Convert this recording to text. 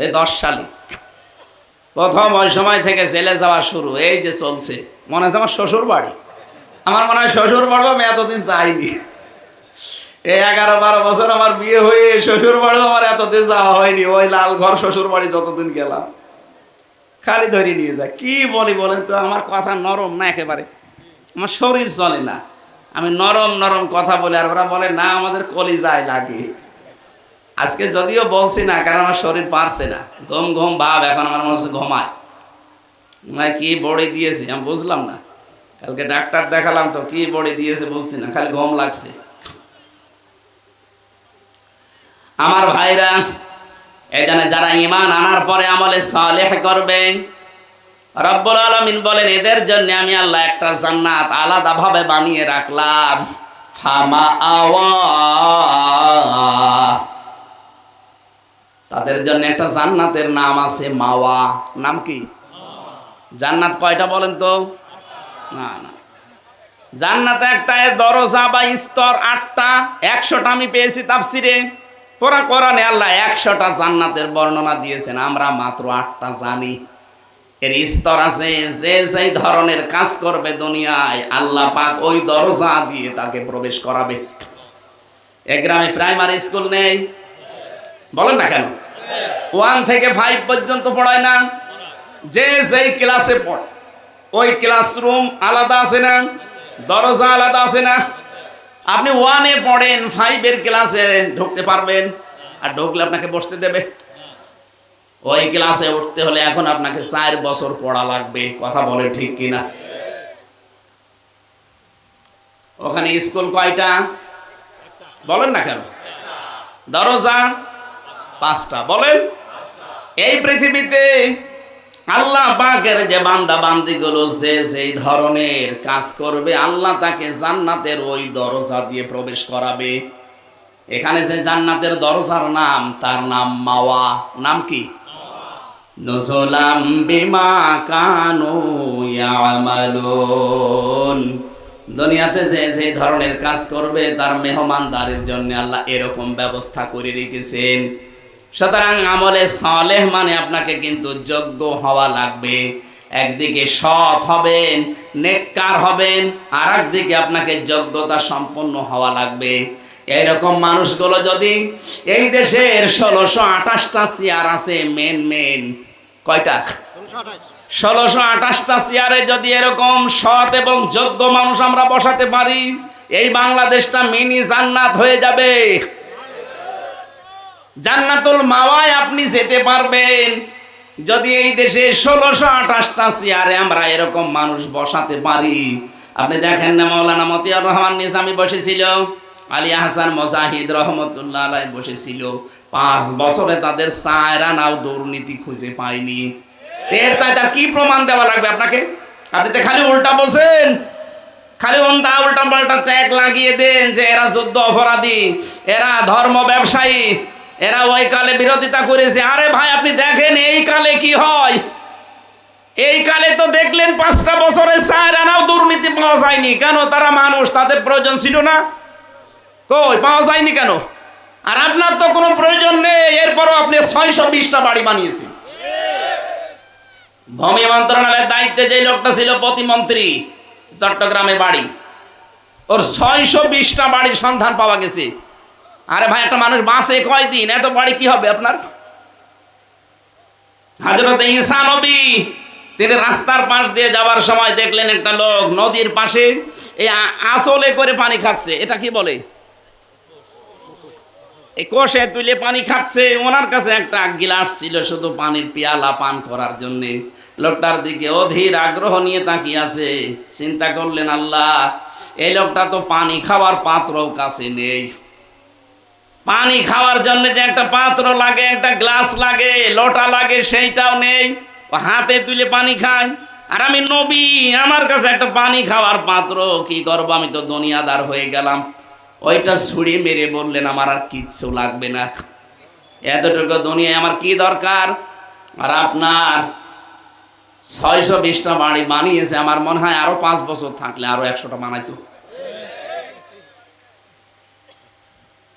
এই 10 সালে প্রথম ওই সময় থেকে জেলে যাওয়া শুরু, এই যে চলছে। মনে হচ্ছে আমার শ্বশুর বাড়ি, আমার মনে হয় শ্বশুর বাড়ি আমি এতদিন যাইনি। এই 11-12 বছর আমার বিয়ে হয়ে শ্বশুর বাড়ি আমার এতদিন যাওয়া হয়নি। ওই লাল ঘর শ্বশুর বাড়ি যতদিন গেলাম খালি ধরে নিয়ে যায়। কি বলি বলেন তো, আমার কথা নরম না একেবারে, আমার শরীর চলে না, আমি নরম নরম কথা বলি, আর ওরা বলে না আমাদের কলিজায় লাগে। আজকে যদিও বলছি না, কারণ আমার শরীর পারছে না, ঘুম ঘুম ভাব, এখন আমার মনে হচ্ছে ঘুমায়। কি বড়ি দিয়েছে আমি বুঝলাম না, কালকে ডাক্তার দেখালাম তো কি বড়ি দিয়েছে বুঝছি না, খালি ঘুম লাগছে। আমার ভাইরা, এখানে যারা ঈমান আনার পরে আমলে সালেহ করবে, রব্বুল আলামিন বলেন এদের জন্য আমি আল্লাহ একটা জান্নাত আলাদাভাবে বানিয়ে রাখলাম। ফামা আওয়া, তাদের জন্য একটা জান্নাতের নাম আছে মাওয়া। নাম কি? জান্নাত কয়টা বলেন তো? না না, জান্নাতে একটা দরজা বা স্তর 8টা, 100টা আমি পেয়েছি তাফসিরে। পুরা কোরআনে আল্লাহ 100টা জান্নাতের বর্ণনা দিয়েছেন, আমরা মাত্র 8টা জানি। এর স্তর আছে, যে যেই ধরনের কাজ করবে দুনিয়ায় আল্লাহ পাক ওই দরজা দিয়ে তাকে প্রবেশ করাবে। এক গ্রামে প্রাইমারি স্কুল নেই, বলেন না কেন? 1 থেকে 5 পর্যন্ত পড়ায় না? যে যেই ক্লাসে পড়ে ওই ক্লাসরুম আলাদা আছে না, দরজা আলাদা আছে না? আপনি 1-এ পড়েন, 5-এর ক্লাসে ঢুকতে পারবেন? আর ঢুকলে আপনাকে বসতে দেবে? ওই ক্লাসে উঠতে হলে এখন আপনাকে 4 বছর পড়া লাগবে। কথা বলে ঠিক কিনা? ওখানে স্কুল কয়টা বলেন না কেন? দরজা 5টা বলেন। এই পৃথিবীতে আল্লাহ পাকের যে বান্দা বান্দিগুলো যে যেই ধরনের কাজ করবে আল্লাহ তাকে জান্নাতের ওই দরজা দিয়ে প্রবেশ করাবে। এখানে যে জান্নাতের দরজার নাম, তার নাম মাওয়া। নাম কি? নুজুলাম বিমা কানু ইয়ামালুন। দুনিয়াতে যে যে ধরনের কাজ করবে তার মেহমানদারির জন্য আল্লাহ এরকম ব্যবস্থা করে রেখেছেন। সুতরাং আমলে সালেহ মানে আপনাকে কিন্তু যোগ্য হওয়া লাগবে। একদিকে সৎ হবেন, নেককার হবেন, আর একদিকে আপনাকে যোগ্যতা সম্পন্ন হওয়া লাগবে। এইরকম মানুষগুলো যদি এই দেশের 1628টা চেয়ার আছে, মেন কয়টা? 1628টা চেয়ারে যদি এরকম সৎ এবং যোগ্য মানুষ আমরা বসাতে পারি, এই বাংলাদেশটা মিনি জান্নাত হয়ে যাবে। জান্নাতুল মাওয়ায় আপনি যেতে পারবেন যদি এই দেশে 1628টা চেয়ারে আমরা এরকম মানুষ বসাতে পারি। আপনি দেখেন না, মাওলানা মতিয়ার রহমান নিজামী বসেছিল, আলী হাসান মুজাহিদ রহমতুল্লাহ আলাইহি বসেছিল। 5 বছরে তাদের 4 আনাও দুর্নীতি খুঁজে পায়নি। এর চাই তার কি প্রমাণ দেওয়া লাগবে আপনাকে? আপনি তো খালি উল্টা বলছেন, খালি উল্টা পাল্টা ট্যাগ লাগিয়ে দেন যে এরা যুদ্ধ অপরাধী, এরা ধর্ম ব্যবসায়ী, এরা ওই কালে বিরোধিতা করেছে। আরে ভাই আপনি দেখেন এই কালে কি হয়। এই কালে তো দেখলেন 5টা বছরে 4 আনাও দুর্নীতি পাওয়া যায়নি। কেন? তারা মানুষ, তাদের প্রয়োজন ছিল না। কই পাওয়া যায়নি কেন? আর আপনার তো কোনো প্রয়োজন নেই, এরপরও আপনি 620টা বাড়ি বানিয়েছেন। ভূমি মন্ত্রণালয়ের দায়িত্বে যে লোকটা ছিল প্রতিমন্ত্রী, চট্টগ্রামে বাড়ি, ওর 620টা বাড়ির সন্ধান পাওয়া গেছে। আরে ভাই একটা মানুষ বাঁচে কয়দিন, এত বাড়ি কি হবে আপনার? হযরত ঈসা নবী তিনি রাস্তার পাশ দিয়ে যাওয়ার সময় দেখলেন একটা লোক নদীর পাশে এই আসলে করে পানি খাচ্ছে। এটা কি বলে? এই কোষে তুলে পানি খাচ্ছে। ওনার কাছে একটা গিলাস ছিল শুধু পানির পেয়ালা পান করার জন্য। লোকটার দিকে অধীর আগ্রহ নিয়ে তাকিয়ে আছে। চিন্তা করলেন, আল্লাহ এই লোকটা তো পানি খাওয়ার পাত্রও কাছে নেই। পানি খাওয়ার জন্য যে একটা পাত্র লাগে, একটা গ্লাস লাগে, লোটা লাগে, সেইটাও নেই। ও হাতে তুলে পানি খায়। আর আমি নবী, আমার কাছে একটা পানি খাওয়ার পাত্র, কি করবো? আমি তো দুনিয়াদার হয়ে গেলাম। ওইটা ছুঁড়ে মেরে বললেন, আমার আর কিচ্ছু লাগবে না, এতটুকু দুনিয়ায় আমার কি দরকার? আর আপনার 620টা বাড়ি বানিয়েছে, আমার মনে হয় আরো 5 বছর থাকলে আরো 100টা বানাইতো।